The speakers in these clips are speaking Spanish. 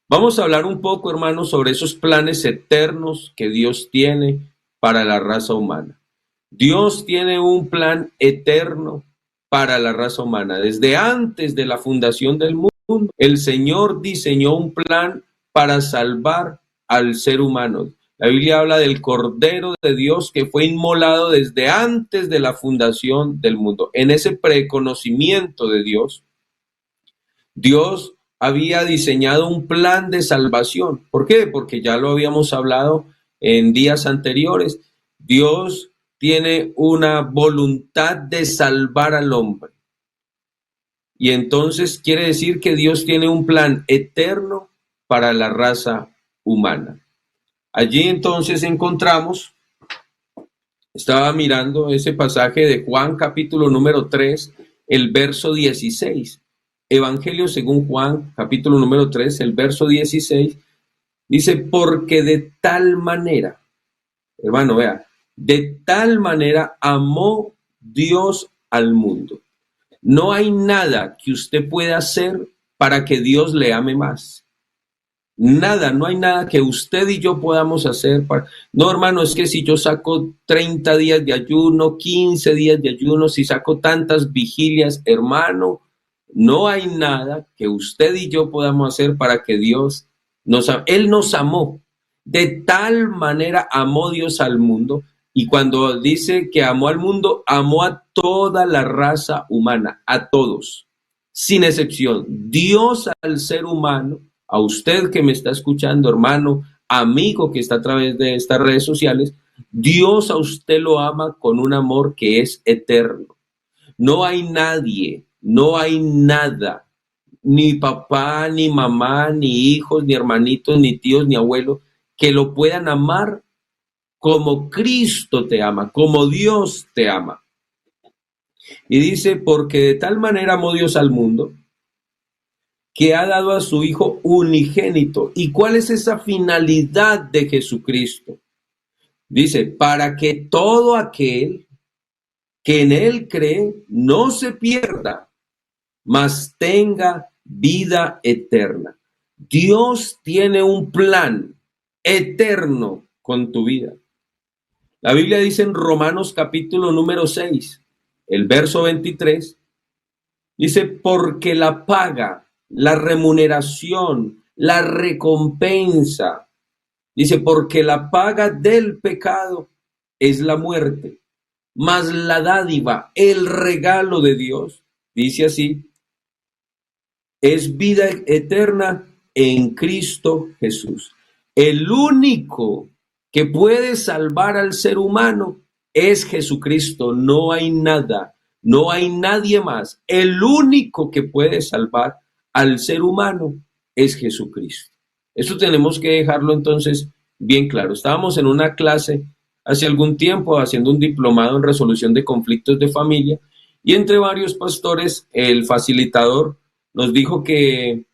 Vamos a hablar un poco, hermanos, sobre esos planes eternos que Dios tiene para la raza humana. Dios tiene un plan eterno para la raza humana. Desde antes de la fundación del mundo, el Señor diseñó un plan para salvar al ser humano. La Biblia habla del Cordero de Dios que fue inmolado desde antes de la fundación del mundo. En ese preconocimiento de Dios, Dios había diseñado un plan de salvación. ¿Por qué? Porque ya lo habíamos hablado en días anteriores. Dios tiene una voluntad de salvar al hombre. Y entonces quiere decir que Dios tiene un plan eterno para la raza humana. Allí entonces encontramos, estaba mirando ese pasaje de Juan capítulo número 3, el verso 16. Evangelio según Juan capítulo número 3, el verso 16, dice, porque de tal manera, hermano, vea, de tal manera amó Dios al mundo. No hay nada que usted pueda hacer para que Dios le ame más. Nada, no hay nada que usted y yo podamos hacer para... No, hermano, es que si yo saco 30 días de ayuno, 15 días de ayuno, si saco tantas vigilias, hermano, no hay nada que usted y yo podamos hacer para que Dios nos ame. Él nos amó. De tal manera amó Dios al mundo. Y cuando dice que amó al mundo, amó a toda la raza humana, a todos, sin excepción. Dios al ser humano, a usted que me está escuchando, hermano, amigo que está a través de estas redes sociales, Dios a usted lo ama con un amor que es eterno. No hay nadie, no hay nada, ni papá, ni mamá, ni hijos, ni hermanitos, ni tíos, ni abuelos, que lo puedan amar como Cristo te ama, como Dios te ama. Y dice, porque de tal manera amó Dios al mundo, que ha dado a su Hijo unigénito. ¿Y cuál es esa finalidad de Jesucristo? Dice, para que todo aquel que en Él cree no se pierda, mas tenga vida eterna. Dios tiene un plan eterno con tu vida. La Biblia dice en Romanos capítulo número 6, el verso 23, dice, porque la paga, la remuneración, la recompensa, dice, porque la paga del pecado es la muerte, mas la dádiva, el regalo de Dios, dice así, es vida eterna en Cristo Jesús. El único que puede salvar al ser humano es Jesucristo. No hay nada, no hay nadie más. El único que puede salvar al ser humano es Jesucristo. Eso tenemos que dejarlo entonces bien claro. Estábamos en una clase hace algún tiempo haciendo un diplomado en resolución de conflictos de familia y entre varios pastores el facilitador nos dijo que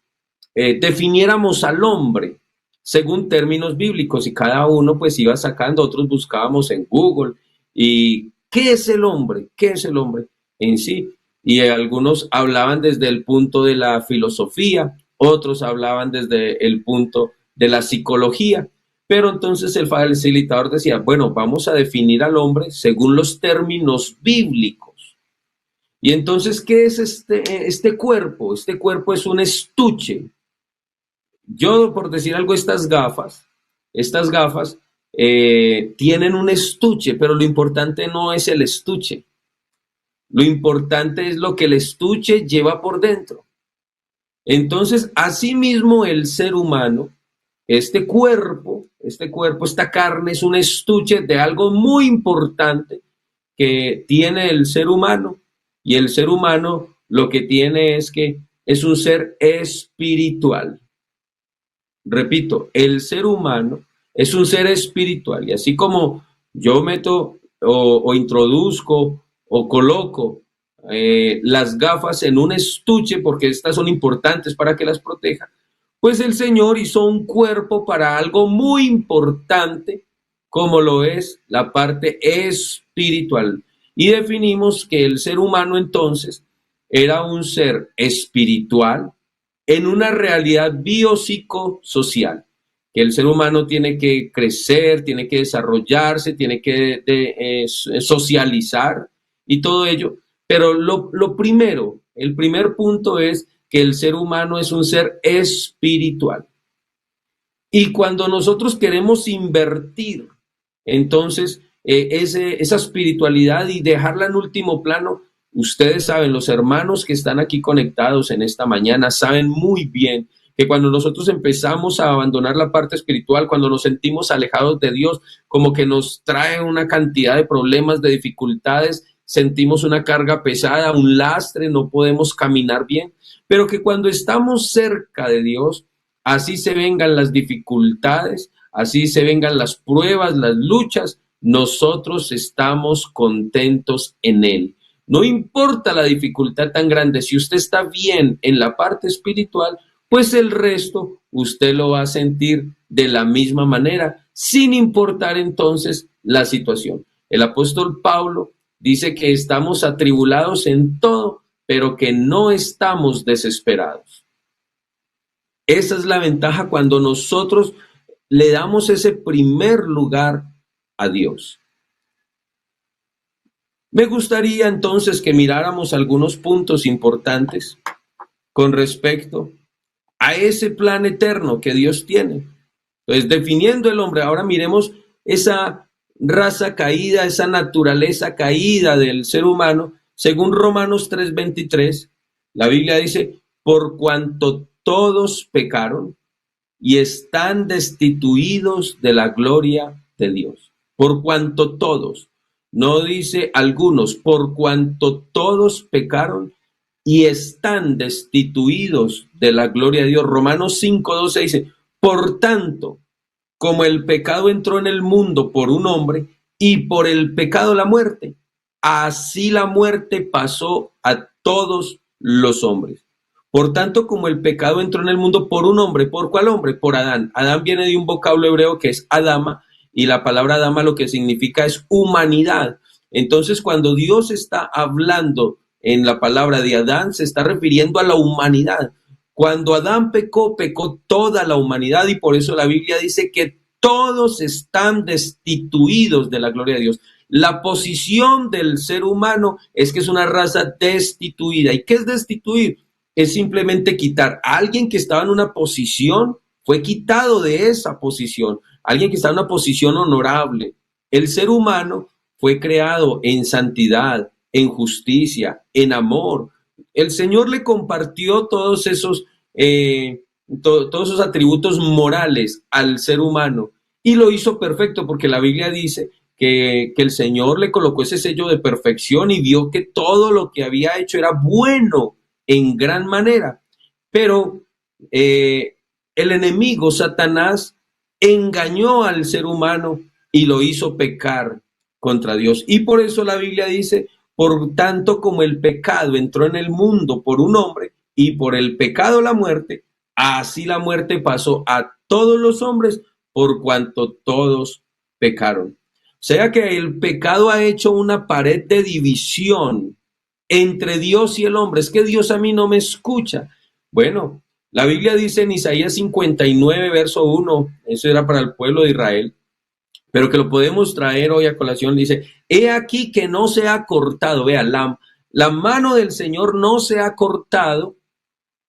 definiéramos al hombre según términos bíblicos y cada uno pues iba sacando, otros buscábamos en Google y ¿qué es el hombre? ¿Qué es el hombre en sí? Y algunos hablaban desde el punto de la filosofía, otros hablaban desde el punto de la psicología, pero entonces el facilitador decía, bueno, vamos a definir al hombre según los términos bíblicos. Y entonces, ¿qué es este cuerpo? Este cuerpo es un estuche. Yo, por decir algo, estas gafas tienen un estuche, pero lo importante no es el estuche. Lo importante es lo que el estuche lleva por dentro. Entonces, asimismo, el ser humano, esta carne es un estuche de algo muy importante que tiene el ser humano. Y el ser humano lo que tiene es que es un ser espiritual. Repito, el ser humano es un ser espiritual. Y así como yo meto o introduzco o coloco las gafas en un estuche porque estas son importantes para que las proteja, pues el Señor hizo un cuerpo para algo muy importante como lo es la parte espiritual. Y definimos que el ser humano entonces era un ser espiritual, en una realidad biopsicosocial, que el ser humano tiene que crecer, tiene que desarrollarse, tiene que socializar y todo ello. Pero lo primero, el primer punto es que el ser humano es un ser espiritual. Y cuando nosotros queremos invertir, entonces, esa espiritualidad y dejarla en último plano, ustedes saben, los hermanos que están aquí conectados en esta mañana saben muy bien que cuando nosotros empezamos a abandonar la parte espiritual, cuando nos sentimos alejados de Dios, como que nos trae una cantidad de problemas, de dificultades, sentimos una carga pesada, un lastre, no podemos caminar bien, pero que cuando estamos cerca de Dios, así se vengan las dificultades, así se vengan las pruebas, las luchas, nosotros estamos contentos en Él. No importa la dificultad tan grande, si usted está bien en la parte espiritual, pues el resto usted lo va a sentir de la misma manera, sin importar entonces la situación. El apóstol Pablo dice que estamos atribulados en todo, pero que no estamos desesperados. Esa es la ventaja cuando nosotros le damos ese primer lugar a Dios. Me gustaría entonces que miráramos algunos puntos importantes con respecto a ese plan eterno que Dios tiene. Entonces, definiendo el hombre, ahora miremos esa raza caída, esa naturaleza caída del ser humano, según Romanos 3:23, la Biblia dice, por cuanto todos pecaron y están destituidos de la gloria de Dios. Por cuanto todos, no dice algunos, por cuanto todos pecaron y están destituidos de la gloria de Dios. Romanos 5:12 dice, por tanto, como el pecado entró en el mundo por un hombre y por el pecado la muerte, así la muerte pasó a todos los hombres. Por tanto, como el pecado entró en el mundo por un hombre, ¿por cuál hombre? Por Adán. Adán viene de un vocablo hebreo que es Adama, y la palabra Adama lo que significa es humanidad. Entonces, cuando Dios está hablando en la palabra de Adán, se está refiriendo a la humanidad. Cuando Adán pecó, pecó toda la humanidad, y por eso la Biblia dice que todos están destituidos de la gloria de Dios. La posición del ser humano es que es una raza destituida. ¿Y qué es destituir? Es simplemente quitar a alguien que estaba en una posición, fue quitado de esa posición, alguien que estaba en una posición honorable. El ser humano fue creado en santidad, en justicia, en amor. El Señor le compartió todos esos atributos morales al ser humano y lo hizo perfecto, porque la Biblia dice que el Señor le colocó ese sello de perfección y vio que todo lo que había hecho era bueno en gran manera. Pero el enemigo, Satanás, engañó al ser humano y lo hizo pecar contra Dios. Y por eso la Biblia dice, por tanto como el pecado entró en el mundo por un hombre y por el pecado la muerte, así la muerte pasó a todos los hombres por cuanto todos pecaron. O sea que el pecado ha hecho una pared de división entre Dios y el hombre. Es que Dios a mí no me escucha. Bueno, la Biblia dice en Isaías 59, verso 1, eso era para el pueblo de Israel, pero que lo podemos traer hoy a colación, dice, he aquí que no se ha cortado, vea, la mano del Señor no se ha cortado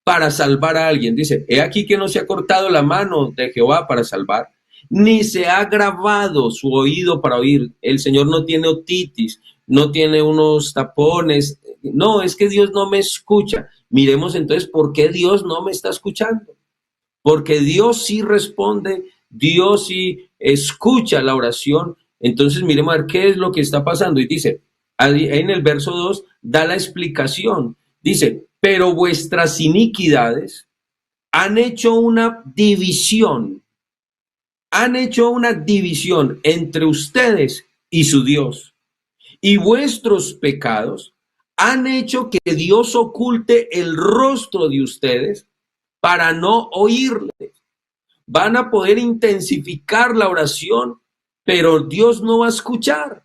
para salvar a alguien. Dice, he aquí que no se ha cortado la mano de Jehová para salvar, ni se ha grabado su oído para oír. El Señor no tiene otitis, no tiene unos tapones. No, es que Dios no me escucha. Miremos entonces por qué Dios no me está escuchando. Porque Dios sí responde, Dios sí escucha la oración. Entonces miremos a ver qué es lo que está pasando. Y dice, en el verso 2, da la explicación. Dice, pero vuestras iniquidades han hecho una división. Han hecho una división entre ustedes y su Dios. Y vuestros pecados han hecho que Dios oculte el rostro de ustedes para no oírles. Van a poder intensificar la oración, pero Dios no va a escuchar.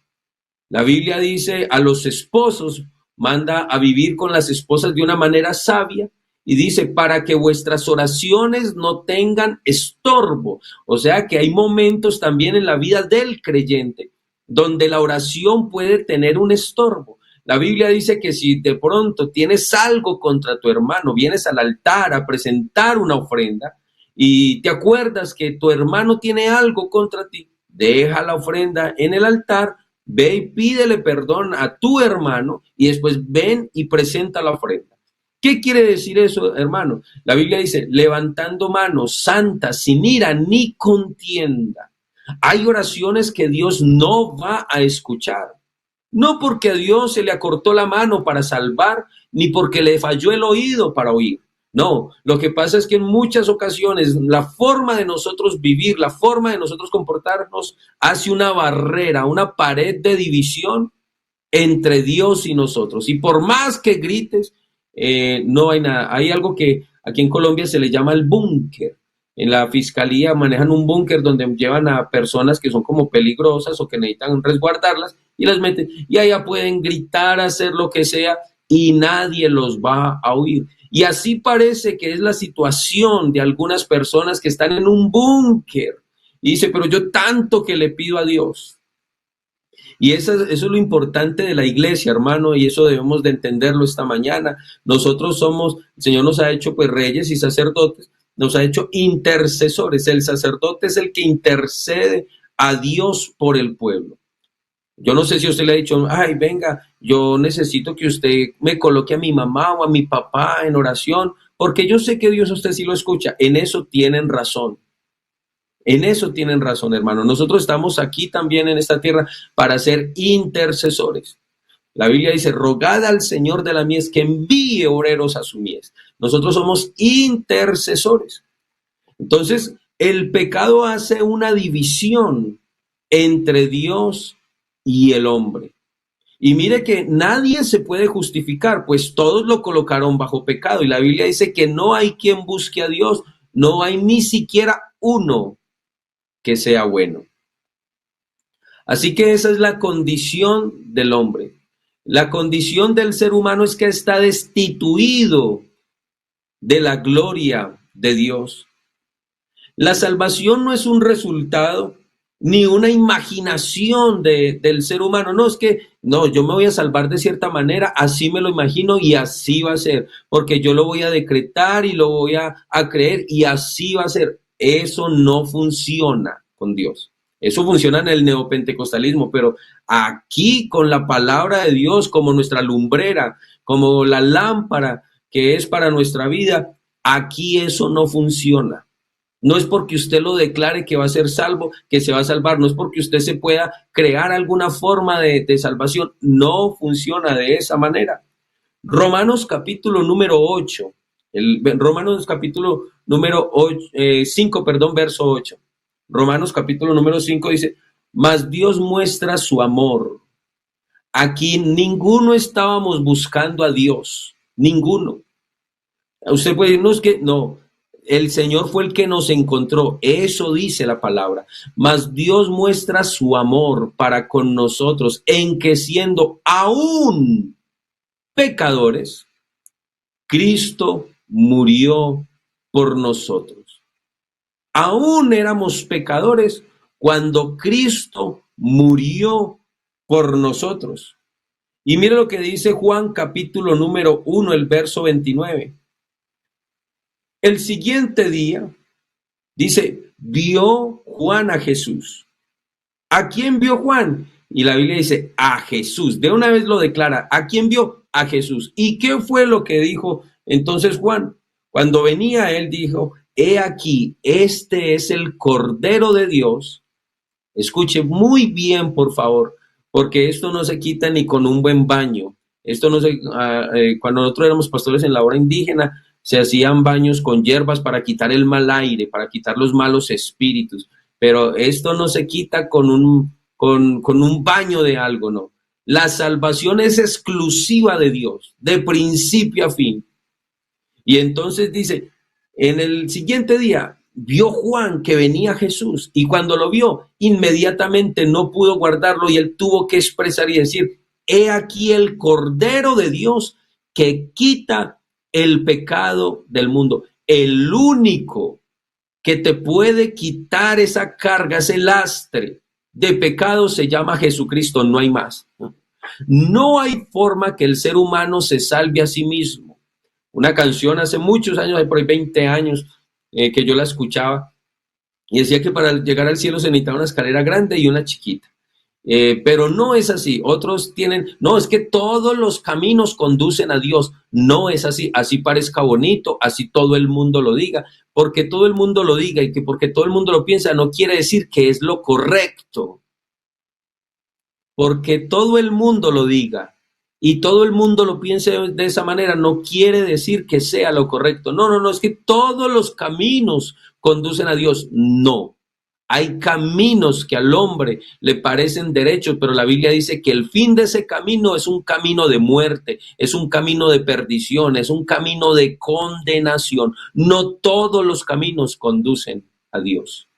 La Biblia dice a los esposos, manda a vivir con las esposas de una manera sabia, y dice, para que vuestras oraciones no tengan estorbo. O sea que hay momentos también en la vida del creyente donde la oración puede tener un estorbo. La Biblia dice que si de pronto tienes algo contra tu hermano, vienes al altar a presentar una ofrenda y te acuerdas que tu hermano tiene algo contra ti, deja la ofrenda en el altar, ve y pídele perdón a tu hermano y después ven y presenta la ofrenda. ¿Qué quiere decir eso, hermano? La Biblia dice, levantando manos santas, sin ira ni contienda. Hay oraciones que Dios no va a escuchar. No porque a Dios se le acortó la mano para salvar, ni porque le falló el oído para oír. No, lo que pasa es que en muchas ocasiones la forma de nosotros vivir, la forma de nosotros comportarnos, hace una barrera, una pared de división entre Dios y nosotros. Y por más que grites, no hay nada. Hay algo que aquí en Colombia se le llama el búnker. En la fiscalía manejan un búnker donde llevan a personas que son como peligrosas o que necesitan resguardarlas y las meten. Y allá pueden gritar, hacer lo que sea y nadie los va a oír. Y así parece que es la situación de algunas personas que están en un búnker. Y dice, pero yo tanto que le pido a Dios. Y eso es lo importante de la iglesia, hermano, y eso debemos de entenderlo esta mañana. Nosotros somos, el Señor nos ha hecho pues reyes y sacerdotes, nos ha hecho intercesores. El sacerdote es el que intercede a Dios por el pueblo. Yo no sé si usted le ha dicho, ay, venga, yo necesito que usted me coloque a mi mamá o a mi papá en oración, porque yo sé que Dios a usted sí lo escucha. En eso tienen razón. En eso tienen razón, hermano. Nosotros estamos aquí también en esta tierra para ser intercesores. La Biblia dice, rogad al Señor de la mies que envíe obreros a su mies. Nosotros somos intercesores. Entonces, el pecado hace una división entre Dios y el hombre. Y mire que nadie se puede justificar, pues todos lo colocaron bajo pecado. Y la Biblia dice que no hay quien busque a Dios, no hay ni siquiera uno que sea bueno. Así que esa es la condición del hombre. La condición del ser humano es que está destituido de la gloria de Dios. La salvación no es un resultado ni una imaginación del ser humano. No, es que, no, yo me voy a salvar de cierta manera, así me lo imagino y así va a ser, porque yo lo voy a decretar y lo voy a creer y así va a ser. Eso no funciona con Dios. Eso funciona en el neopentecostalismo, pero aquí con la palabra de Dios como nuestra lumbrera, como la lámpara que es para nuestra vida, aquí eso no funciona. No es porque usted lo declare que va a ser salvo, que se va a salvar. No es porque usted se pueda crear alguna forma de salvación. No funciona de esa manera. Romanos capítulo número 8. Romanos capítulo número 5, verso 8. Romanos capítulo número 5 dice, mas Dios muestra su amor. Aquí ninguno estábamos buscando a Dios. Ninguno. Usted puede decir, no, es que no. El Señor fue el que nos encontró, eso dice la palabra. Mas Dios muestra su amor para con nosotros en que siendo aún pecadores, Cristo murió por nosotros. Aún éramos pecadores cuando Cristo murió por nosotros. Y mire lo que dice Juan capítulo número 1, el verso 29. El siguiente día, dice, vio Juan a Jesús. ¿A quién vio Juan? Y la Biblia dice, a Jesús. De una vez lo declara. ¿A quién vio? A Jesús. ¿Y qué fue lo que dijo entonces Juan? Cuando venía él dijo, he aquí, este es el Cordero de Dios. Escuche muy bien, por favor, porque esto no se quita ni con un buen baño. Esto no se, cuando nosotros éramos pastores en la hora indígena, se hacían baños con hierbas para quitar el mal aire, para quitar los malos espíritus, pero esto no se quita con un baño de algo, no. La salvación es exclusiva de Dios, de principio a fin. Y entonces dice, en el siguiente día vio Juan que venía Jesús y cuando lo vio, inmediatamente no pudo guardarlo y él tuvo que expresar y decir, he aquí el Cordero de Dios que quita el pecado del mundo. El único que te puede quitar esa carga, ese lastre de pecado se llama Jesucristo, no hay más. No hay forma que el ser humano se salve a sí mismo. Una canción hace muchos años, hay por ahí 20 años, que yo la escuchaba y decía que para llegar al cielo se necesitaba una escalera grande y una chiquita. Pero no es así. Otros tienen, no, es que todos los caminos conducen a Dios. No es así, así parezca bonito, así todo el mundo lo diga. Porque todo el mundo lo diga y que porque todo el mundo lo piensa no quiere decir que es lo correcto. Porque todo el mundo lo diga y todo el mundo lo piense de esa manera no quiere decir que sea lo correcto. No, no, no, es que todos los caminos conducen a Dios. No. Hay caminos que al hombre le parecen derechos, pero la Biblia dice que el fin de ese camino es un camino de muerte, es un camino de perdición, es un camino de condenación. No todos los caminos conducen a Dios.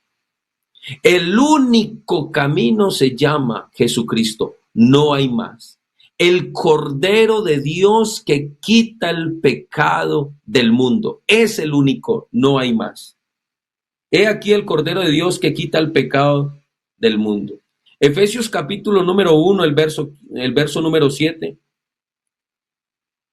El único camino se llama Jesucristo, no hay más. El Cordero de Dios que quita el pecado del mundo, es el único, no hay más. He aquí el Cordero de Dios que quita el pecado del mundo. Efesios capítulo número 1, el verso número 7.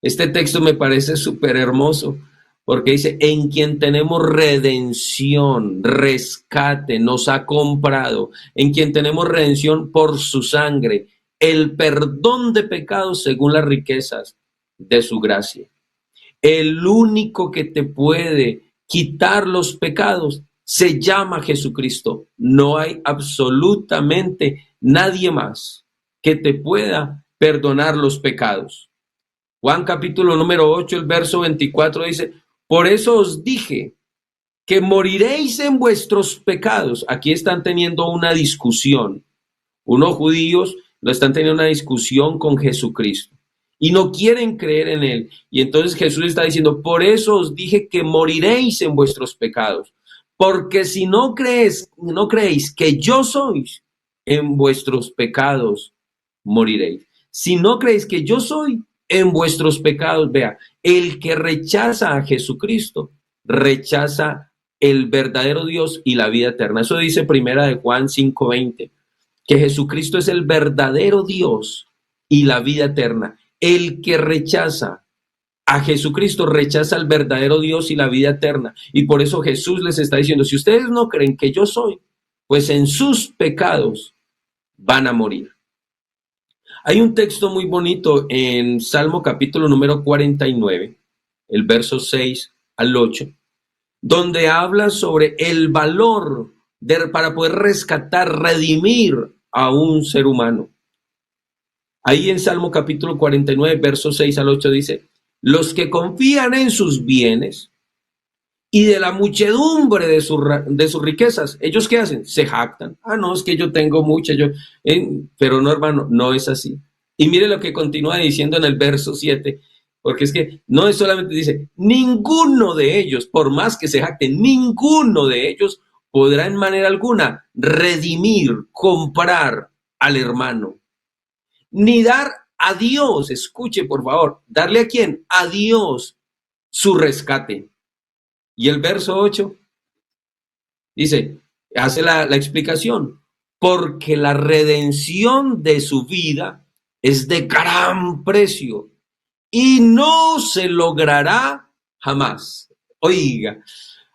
Este texto me parece súper hermoso porque dice, en quien tenemos redención, rescate, nos ha comprado, en quien tenemos redención por su sangre, el perdón de pecados según las riquezas de su gracia. El único que te puede quitar los pecados se llama Jesucristo. No hay absolutamente nadie más que te pueda perdonar los pecados. Juan capítulo número 8, el verso 24 dice, por eso os dije que moriréis en vuestros pecados. Aquí están teniendo una discusión. Unos judíos lo están teniendo una discusión con Jesucristo y no quieren creer en él. Y entonces Jesús está diciendo, por eso os dije que moriréis en vuestros pecados. Porque si no creéis que yo soy, en vuestros pecados moriréis. Si no creéis que yo soy, en vuestros pecados, vea, el que rechaza a Jesucristo, rechaza el verdadero Dios y la vida eterna. Eso dice primera de Juan 5:20, que Jesucristo es el verdadero Dios y la vida eterna. El que rechaza a Jesucristo rechaza al verdadero Dios y la vida eterna. Y por eso Jesús les está diciendo, si ustedes no creen que yo soy, pues en sus pecados van a morir. Hay un texto muy bonito en Salmo capítulo número 49, el verso 6 al 8, donde habla sobre el valor para poder rescatar, redimir a un ser humano. Ahí en Salmo capítulo 49, verso 6 al 8 dice, los que confían en sus bienes y de la muchedumbre de sus riquezas, ¿ellos qué hacen? Se jactan. Ah, no, es que yo tengo mucha, pero no, hermano, no es así. Y mire lo que continúa diciendo en el verso 7, porque es que no es solamente dice, ninguno de ellos, por más que se jacten, ninguno de ellos podrá en manera alguna redimir, comprar al hermano, ni dar a Dios, escuche por favor, darle a quién, a Dios su rescate. Y el verso 8 dice, hace la explicación, porque la redención de su vida es de gran precio y no se logrará jamás. Oiga,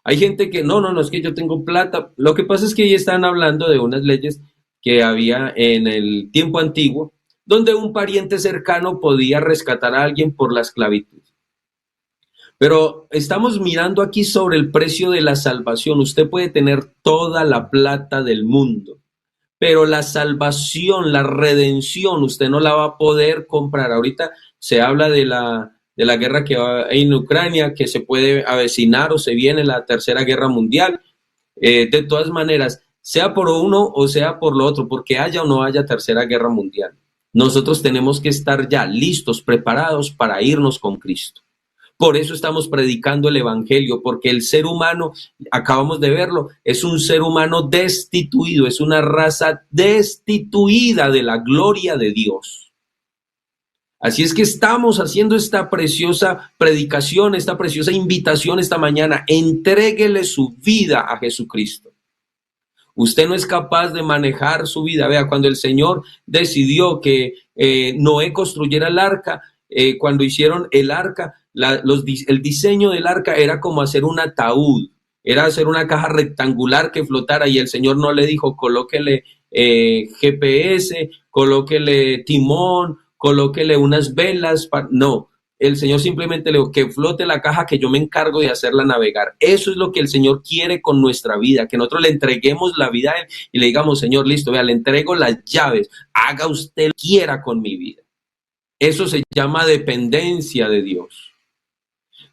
hay gente que no, es que yo tengo plata. Lo que pasa es que ahí están hablando de unas leyes que había en el tiempo antiguo, donde un pariente cercano podía rescatar a alguien por la esclavitud. Pero estamos mirando aquí sobre el precio de la salvación. Usted puede tener toda la plata del mundo, pero la salvación, la redención, usted no la va a poder comprar. Ahorita se habla de la guerra que va en Ucrania, que se puede avecinar o se viene la tercera guerra mundial. De todas maneras, sea por uno o sea por lo otro, porque haya o no haya tercera guerra mundial, nosotros tenemos que estar ya listos, preparados para irnos con Cristo. Por eso estamos predicando el evangelio, porque el ser humano, acabamos de verlo, es un ser humano destituido, es una raza destituida de la gloria de Dios. Así es que estamos haciendo esta preciosa predicación, esta preciosa invitación esta mañana. Entréguele su vida a Jesucristo. Usted no es capaz de manejar su vida. Vea, cuando el Señor decidió que Noé construyera el arca, cuando hicieron el arca, el diseño del arca era como hacer un ataúd, era hacer una caja rectangular que flotara, y el Señor no le dijo, colóquele GPS, colóquele timón, colóquele unas velas. No, el Señor simplemente le dijo que flote la caja, que yo me encargo de hacerla navegar. Eso es lo que el Señor quiere con nuestra vida, que nosotros le entreguemos la vida a Él y le digamos, Señor, listo, vea, le entrego las llaves, haga usted lo que quiera con mi vida. Eso se llama dependencia de Dios.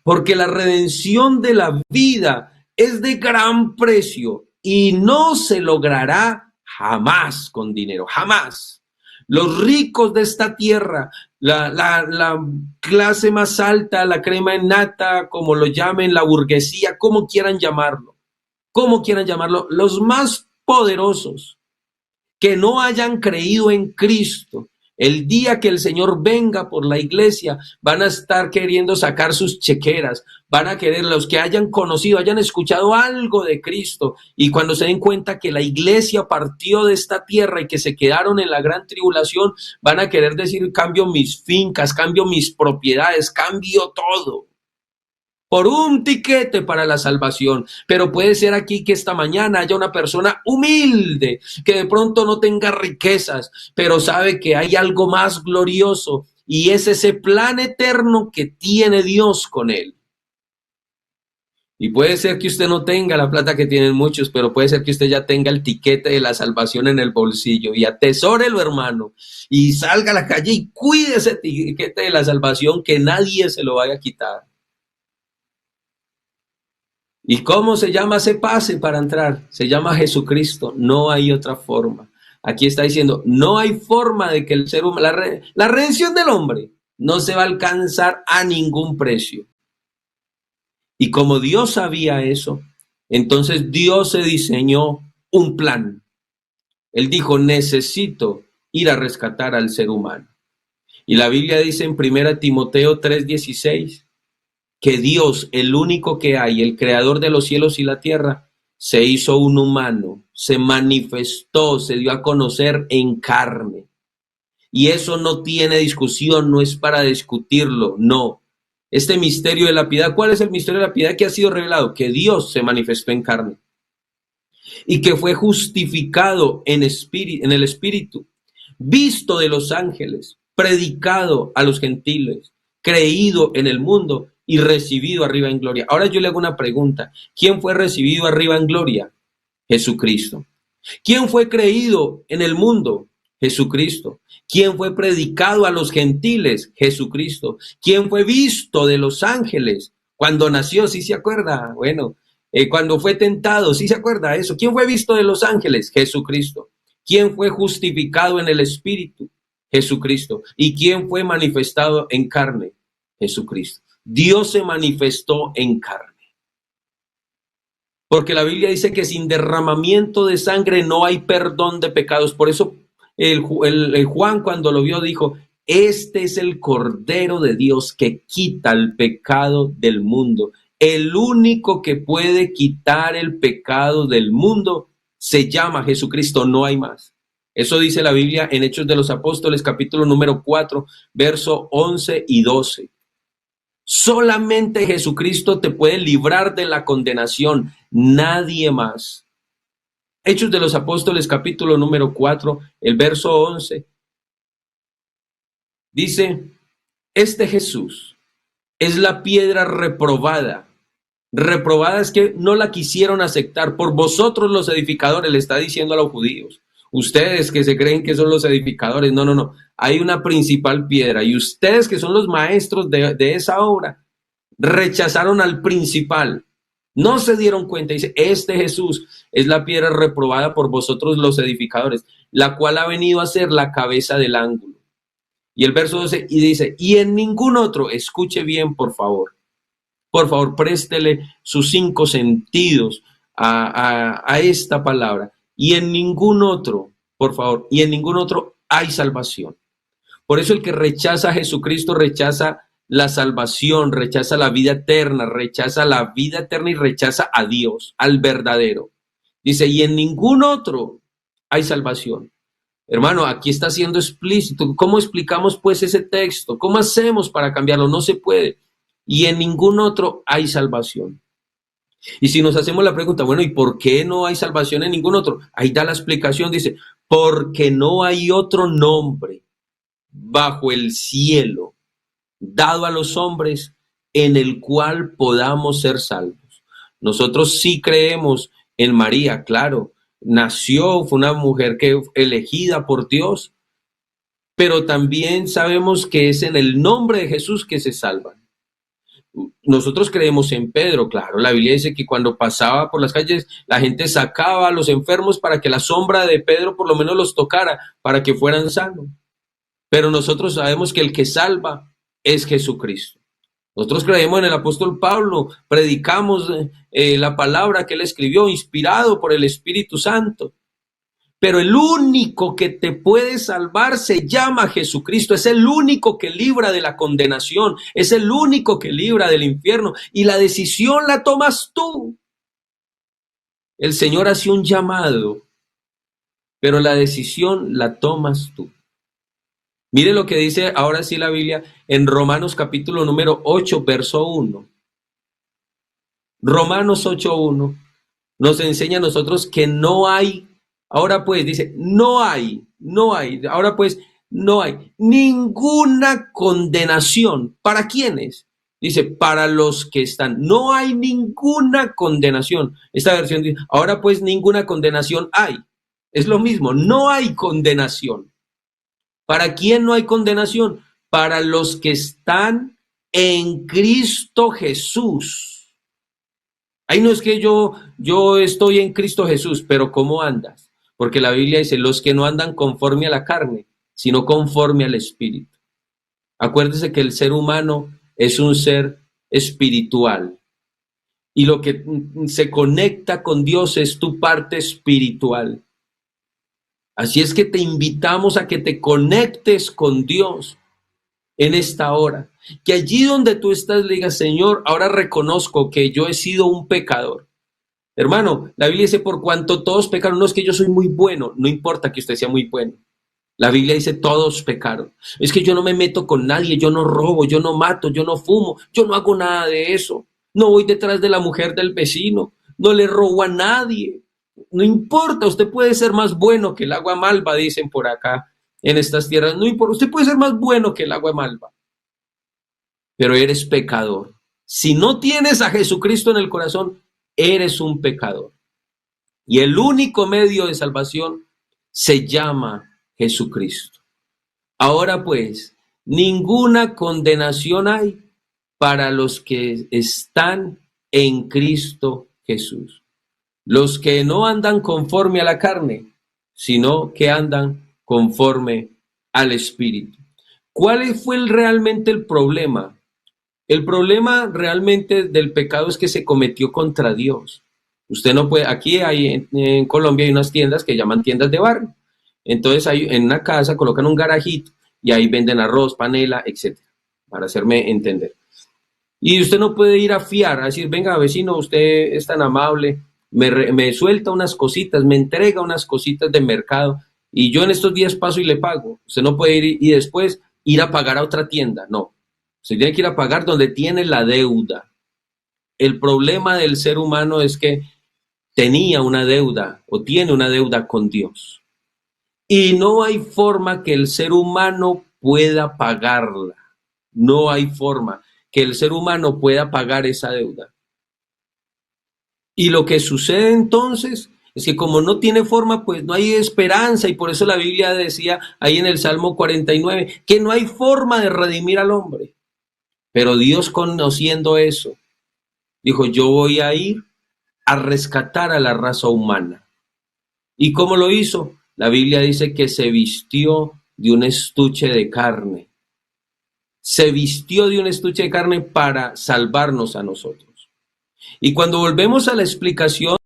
Porque la redención de la vida es de gran precio y no se logrará jamás con dinero, jamás. Los ricos de esta tierra, la clase más alta, la crema en nata, como lo llamen, la burguesía, como quieran llamarlo, los más poderosos que no hayan creído en Cristo, el día que el Señor venga por la iglesia, van a estar queriendo sacar sus chequeras, van a querer, los que hayan conocido, hayan escuchado algo de Cristo, y cuando se den cuenta que la iglesia partió de esta tierra y que se quedaron en la gran tribulación, van a querer decir, cambio mis fincas, cambio mis propiedades, cambio todo por un tiquete para la salvación. Pero puede ser aquí que esta mañana haya una persona humilde, que de pronto no tenga riquezas, pero sabe que hay algo más glorioso, y es ese plan eterno que tiene Dios con él. Y puede ser que usted no tenga la plata que tienen muchos, pero puede ser que usted ya tenga el tiquete de la salvación en el bolsillo, y atesórelo, hermano, y salga a la calle y cuide ese tiquete de la salvación, que nadie se lo vaya a quitar. ¿Y cómo se llama ese pase para entrar? Se llama Jesucristo, no hay otra forma. Aquí está diciendo, no hay forma de que el ser humano, la redención del hombre no se va a alcanzar a ningún precio. Y como Dios sabía eso, entonces Dios se diseñó un plan. Él dijo, necesito ir a rescatar al ser humano. Y la Biblia dice en 1 Timoteo 3:16, que Dios, el único que hay, el creador de los cielos y la tierra, se hizo un humano, se manifestó, se dio a conocer en carne. Y eso no tiene discusión, no es para discutirlo, no. Este misterio de la piedad, ¿cuál es el misterio de la piedad que ha sido revelado? Que Dios se manifestó en carne y que fue justificado en el Espíritu, visto de los ángeles, predicado a los gentiles, creído en el mundo y recibido arriba en gloria. Ahora yo le hago una pregunta. ¿Quién fue recibido arriba en gloria? Jesucristo. ¿Quién fue creído en el mundo? Jesucristo. ¿Quién fue predicado a los gentiles? Jesucristo. ¿Quién fue visto de los ángeles cuando nació? ¿Sí se acuerda? Bueno, cuando fue tentado, ¿sí se acuerda eso? ¿Quién fue visto de los ángeles? Jesucristo. ¿Quién fue justificado en el Espíritu? Jesucristo. ¿Y quién fue manifestado en carne? Jesucristo. Dios se manifestó en carne. Porque la Biblia dice que sin derramamiento de sangre no hay perdón de pecados. Por eso el Juan, cuando lo vio, dijo, este es el Cordero de Dios que quita el pecado del mundo. El único que puede quitar el pecado del mundo se llama Jesucristo, no hay más. Eso dice la Biblia en Hechos de los Apóstoles, capítulo número 4, verso 11 y 12. Solamente Jesucristo te puede librar de la condenación, nadie más. Hechos de los Apóstoles, capítulo número 4, el verso 11. Dice, este Jesús es la piedra reprobada. Reprobada es que no la quisieron aceptar por vosotros los edificadores, le está diciendo a los judíos. Ustedes que se creen que son los edificadores, no. Hay una principal piedra y ustedes que son los maestros de esa obra, rechazaron al principal. No se dieron cuenta. Dice, este Jesús es la piedra reprobada por vosotros los edificadores, la cual ha venido a ser la cabeza del ángulo. Y el verso 12 y dice, y en ningún otro, escuche bien por favor, préstele sus 5 sentidos a esta palabra. Y en ningún otro, por favor, y en ningún otro hay salvación, Por eso el que rechaza a Jesucristo rechaza la salvación, rechaza la vida eterna, y rechaza a Dios, al verdadero. Dice, y en ningún otro hay salvación. Hermano, aquí está siendo explícito. ¿Cómo explicamos pues ese texto? ¿Cómo hacemos para cambiarlo? No se puede. Y en ningún otro hay salvación. Y si nos hacemos la pregunta, bueno, ¿y por qué no hay salvación en ningún otro? Ahí da la explicación, dice, porque no hay otro nombre bajo el cielo dado a los hombres en el cual podamos ser salvos. Nosotros sí creemos en María, claro, nació, fue una mujer que elegida por Dios, pero también sabemos que es en el nombre de Jesús que se salvan. Nosotros creemos en Pedro, claro, la Biblia dice que cuando pasaba por las calles la gente sacaba a los enfermos para que la sombra de Pedro por lo menos los tocara, para que fueran sanos. Pero nosotros sabemos que el que salva es Jesucristo. Nosotros creemos en el apóstol Pablo, predicamos la palabra que él escribió, inspirado por el Espíritu Santo. Pero el único que te puede salvar se llama Jesucristo. Es el único que libra de la condenación. Es el único que libra del infierno. Y la decisión la tomas tú. El Señor hace un llamado, pero la decisión la tomas tú. Mire lo que dice ahora sí la Biblia en Romanos capítulo número 8, verso 1. Romanos 8:1 nos enseña a nosotros que no hay. Ahora pues, dice, no hay, ahora pues, no hay ninguna condenación. ¿Para quiénes? Dice, para los que están. No hay ninguna condenación. Esta versión dice, ahora pues, ninguna condenación hay. Es lo mismo, no hay condenación. ¿Para quién no hay condenación? Para los que están en Cristo Jesús. Ahí no es que yo estoy en Cristo Jesús, pero ¿cómo andas? Porque la Biblia dice, los que no andan conforme a la carne, sino conforme al Espíritu. Acuérdese que el ser humano es un ser espiritual. Y lo que se conecta con Dios es tu parte espiritual. Así es que te invitamos a que te conectes con Dios en esta hora. Que allí donde tú estás le digas, Señor, ahora reconozco que yo he sido un pecador. Hermano, la Biblia dice, por cuanto todos pecaron, no es que yo soy muy bueno, no importa que usted sea muy bueno. La Biblia dice, todos pecaron. Es que yo no me meto con nadie, yo no robo, yo no mato, yo no fumo, yo no hago nada de eso. No voy detrás de la mujer del vecino, no le robo a nadie. No importa, usted puede ser más bueno que el agua malva, dicen por acá en estas tierras. No importa, usted puede ser más bueno que el agua malva, pero eres pecador. Si no tienes a Jesucristo en el corazón, eres un pecador. Y el único medio de salvación se llama Jesucristo. Ahora pues, ninguna condenación hay para los que están en Cristo Jesús. Los que no andan conforme a la carne, sino que andan conforme al Espíritu. ¿Cuál fue realmente el problema? El problema realmente del pecado es que se cometió contra Dios. Usted no puede, aquí en Colombia hay unas tiendas que llaman tiendas de barrio. Entonces en una casa colocan un garajito y ahí venden arroz, panela, etcétera, para hacerme entender. Y usted no puede ir a fiar, a decir, venga vecino, usted es tan amable, me suelta unas cositas, me entrega unas cositas de mercado y yo en estos días paso y le pago. Usted no puede ir y después ir a pagar a otra tienda, no. Usted tiene que ir a pagar donde tiene la deuda. El problema del ser humano es que tenía una deuda o tiene una deuda con Dios. Y no hay forma que el ser humano pueda pagarla. No hay forma que el ser humano pueda pagar esa deuda. Y lo que sucede entonces es que como no tiene forma, pues no hay esperanza. Y por eso la Biblia decía ahí en el Salmo 49 que no hay forma de redimir al hombre. Pero Dios, conociendo eso, dijo, yo voy a ir a rescatar a la raza humana. ¿Y cómo lo hizo? La Biblia dice que se vistió de un estuche de carne. Se vistió de un estuche de carne para salvarnos a nosotros. Y cuando volvemos a la explicación,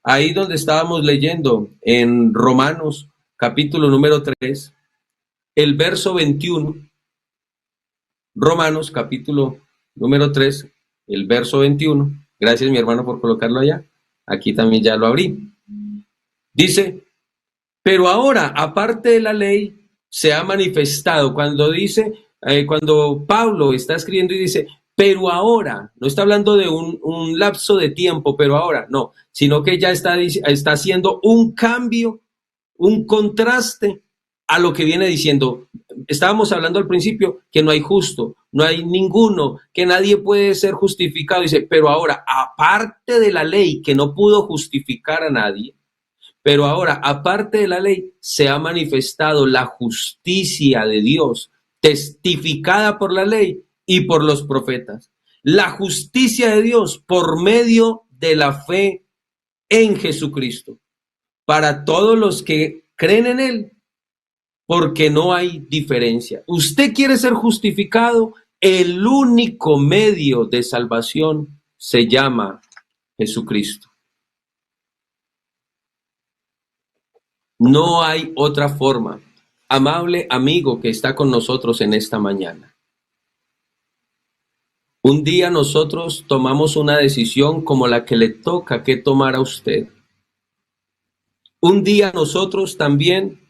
ahí donde estábamos leyendo en Romanos capítulo número 3, el verso 21, Romanos capítulo número 3, el verso 21. Gracias, mi hermano, por colocarlo allá. Aquí también ya lo abrí. Dice, pero ahora, aparte de la ley, se ha manifestado. Cuando Pablo está escribiendo y dice, pero ahora, no está hablando de un lapso de tiempo, pero ahora, no, sino que ya está haciendo un cambio, un contraste a lo que viene diciendo. Estábamos hablando al principio que no hay justo, no hay ninguno, que nadie puede ser justificado. Dice, pero ahora, aparte de la ley que no pudo justificar a nadie, pero ahora, aparte de la ley, se ha manifestado la justicia de Dios, testificada por la ley y por los profetas. La justicia de Dios por medio de la fe en Jesucristo, para todos los que creen en Él, porque no hay diferencia. Usted quiere ser justificado, el único medio de salvación se llama Jesucristo. No hay otra forma. Amable amigo que está con nosotros en esta mañana. Un día nosotros tomamos una decisión como la que le toca que tomar a usted. Un día nosotros también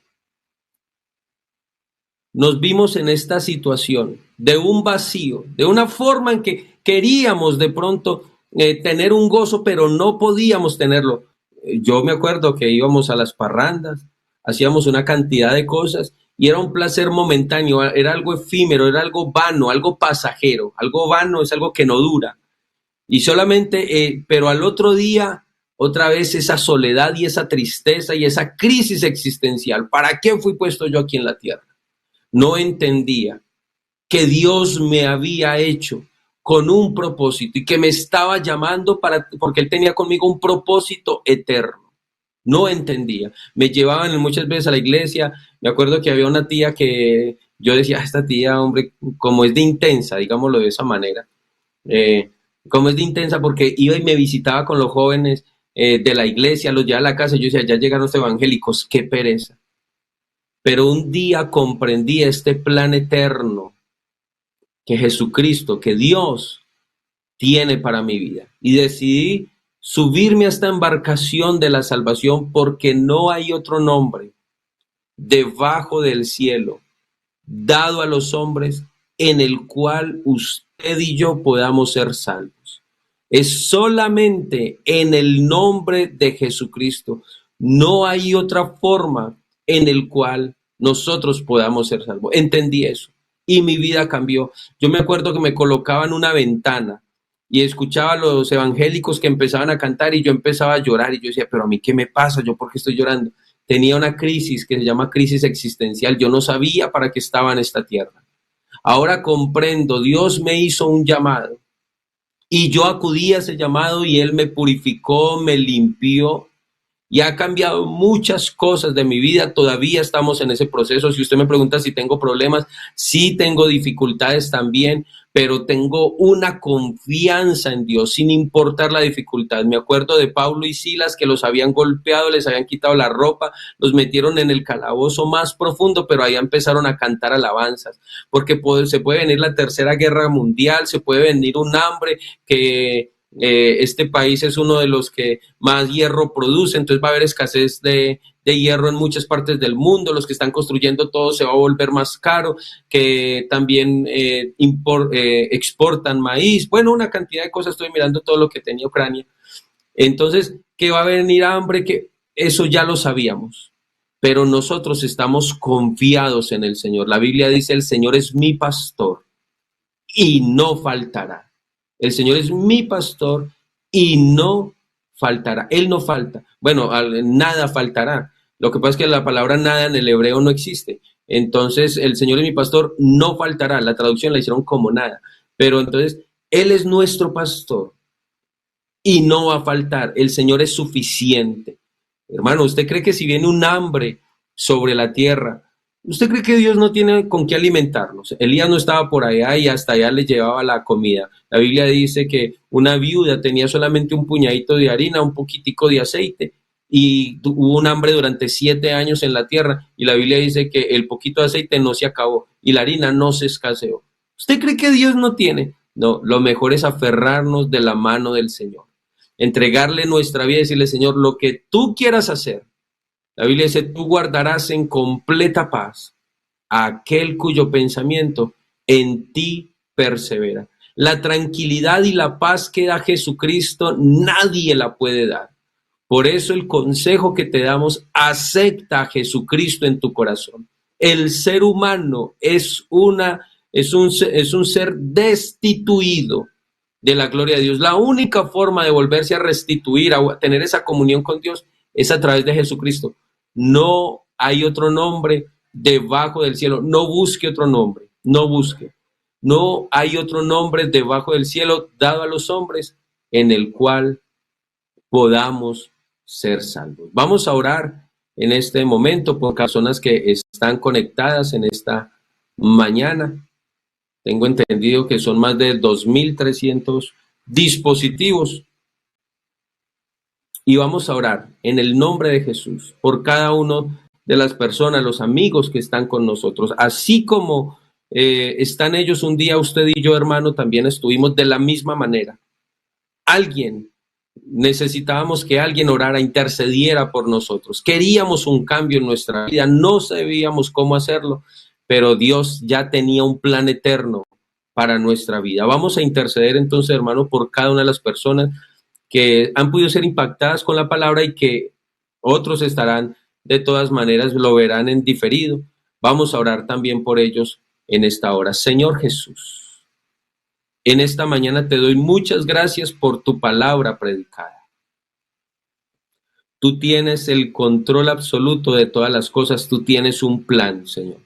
nos vimos en esta situación de un vacío, de una forma en que queríamos de pronto tener un gozo, pero no podíamos tenerlo. Yo me acuerdo que íbamos a las parrandas, hacíamos una cantidad de cosas y era un placer momentáneo, era algo efímero, era algo vano, algo pasajero. Algo vano es algo que no dura. Y solamente, pero al otro día, otra vez esa soledad y esa tristeza y esa crisis existencial. ¿Para qué fui puesto yo aquí en la tierra? No entendía que Dios me había hecho con un propósito y que me estaba llamando porque Él tenía conmigo un propósito eterno. No entendía. Me llevaban muchas veces a la iglesia. Me acuerdo que había una tía que yo decía, esta tía, hombre, como es de intensa, digámoslo de esa manera, como es de intensa, porque iba y me visitaba con los jóvenes de la iglesia, los llevaba a la casa, y yo decía, ya llegaron los evangélicos, qué pereza. Pero un día comprendí este plan eterno que Jesucristo, que Dios tiene para mi vida. Y decidí subirme a esta embarcación de la salvación porque no hay otro nombre debajo del cielo dado a los hombres en el cual usted y yo podamos ser salvos. Es solamente en el nombre de Jesucristo. No hay otra forma en el cual nosotros podamos ser salvos. Entendí eso y mi vida cambió. Yo me acuerdo que me colocaba en una ventana y escuchaba a los evangélicos que empezaban a cantar y yo empezaba a llorar y yo decía, pero a mí ¿qué me pasa? ¿Yo por qué estoy llorando? Tenía una crisis que se llama crisis existencial. Yo no sabía para qué estaba en esta tierra. Ahora comprendo, Dios me hizo un llamado y yo acudí a ese llamado y Él me purificó, me limpió y ha cambiado muchas cosas de mi vida. Todavía estamos en ese proceso. Si usted me pregunta si tengo problemas, sí tengo dificultades también, pero tengo una confianza en Dios sin importar la dificultad. Me acuerdo de Pablo y Silas que los habían golpeado, les habían quitado la ropa, los metieron en el calabozo más profundo, pero ahí empezaron a cantar alabanzas, porque se puede venir la tercera guerra mundial, se puede venir un hambre que este país es uno de los que más hierro produce, entonces va a haber escasez de hierro en muchas partes del mundo, los que están construyendo todo se va a volver más caro, que también exportan maíz, bueno, una cantidad de cosas, estoy mirando todo lo que tenía Ucrania, entonces que va a venir hambre, que eso ya lo sabíamos, pero nosotros estamos confiados en el Señor. La Biblia dice, el Señor es mi pastor y no faltará. El Señor es mi pastor y no faltará. Él no falta. Bueno, nada faltará. Lo que pasa es que la palabra nada en el hebreo no existe. Entonces, el Señor es mi pastor, no faltará. La traducción la hicieron como nada. Pero entonces, Él es nuestro pastor y no va a faltar. El Señor es suficiente. Hermano, ¿usted cree que si viene un hambre sobre la tierra, usted cree que Dios no tiene con qué alimentarnos? Elías no estaba por allá y hasta allá le llevaba la comida. La Biblia dice que una viuda tenía solamente un puñadito de harina, un poquitico de aceite y hubo un hambre durante 7 años en la tierra y la Biblia dice que el poquito de aceite no se acabó y la harina no se escaseó. ¿Usted cree que Dios no tiene? No, lo mejor es aferrarnos de la mano del Señor, entregarle nuestra vida y decirle, Señor, lo que tú quieras hacer. La Biblia dice, tú guardarás en completa paz a aquel cuyo pensamiento en ti persevera. La tranquilidad y la paz que da Jesucristo, nadie la puede dar. Por eso el consejo que te damos, acepta a Jesucristo en tu corazón. El ser humano es un ser destituido de la gloria de Dios. La única forma de volverse a restituir, a tener esa comunión con Dios, es a través de Jesucristo. No hay otro nombre debajo del cielo. No busque otro nombre, no busque. No hay otro nombre debajo del cielo dado a los hombres en el cual podamos ser salvos. Vamos a orar en este momento por personas que están conectadas en esta mañana. Tengo entendido que son más de 2.300 dispositivos. Y vamos a orar en el nombre de Jesús por cada uno de las personas, los amigos que están con nosotros. Así como están ellos un día, usted y yo, hermano, también estuvimos de la misma manera. Necesitábamos que alguien orara, intercediera por nosotros. Queríamos un cambio en nuestra vida, no sabíamos cómo hacerlo, pero Dios ya tenía un plan eterno para nuestra vida. Vamos a interceder entonces, hermano, por cada una de las personas que han podido ser impactadas con la palabra y que otros estarán, de todas maneras, lo verán en diferido. Vamos a orar también por ellos en esta hora. Señor Jesús, en esta mañana te doy muchas gracias por tu palabra predicada. Tú tienes el control absoluto de todas las cosas, tú tienes un plan, Señor.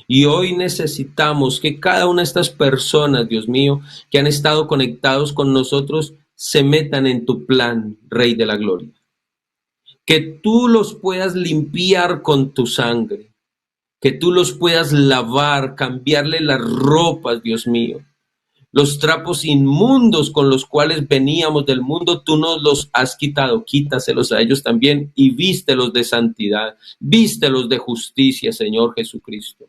Y hoy necesitamos que cada una de estas personas, Dios mío, que han estado conectados con nosotros, se metan en tu plan, Rey de la Gloria. Que tú los puedas limpiar con tu sangre, que tú los puedas lavar, cambiarle las ropas, Dios mío. Los trapos inmundos con los cuales veníamos del mundo, tú nos los has quitado, quítaselos a ellos también y vístelos de santidad, vístelos de justicia, Señor Jesucristo.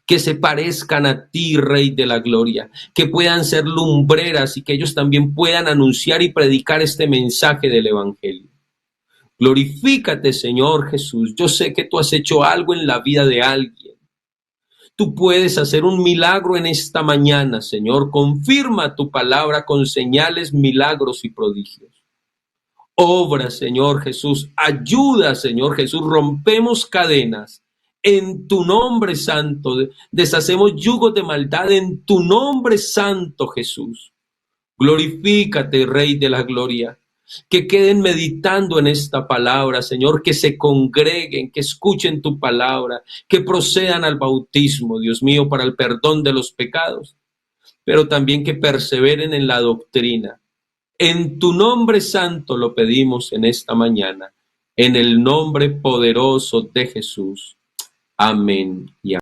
Que se parezcan a ti, Rey de la Gloria, que puedan ser lumbreras y que ellos también puedan anunciar y predicar este mensaje del Evangelio. Glorifícate, Señor Jesús. Yo sé que tú has hecho algo en la vida de alguien. Tú puedes hacer un milagro en esta mañana, Señor. Confirma tu palabra con señales, milagros y prodigios. Obra, Señor Jesús. Ayuda, Señor Jesús. Rompemos cadenas. En tu nombre santo, deshacemos yugos de maldad en tu nombre santo, Jesús. Glorifícate, Rey de la Gloria. Que queden meditando en esta palabra, Señor, que se congreguen, que escuchen tu palabra, que procedan al bautismo, Dios mío, para el perdón de los pecados, pero también que perseveren en la doctrina. En tu nombre santo lo pedimos en esta mañana, en el nombre poderoso de Jesús. Amén y amén.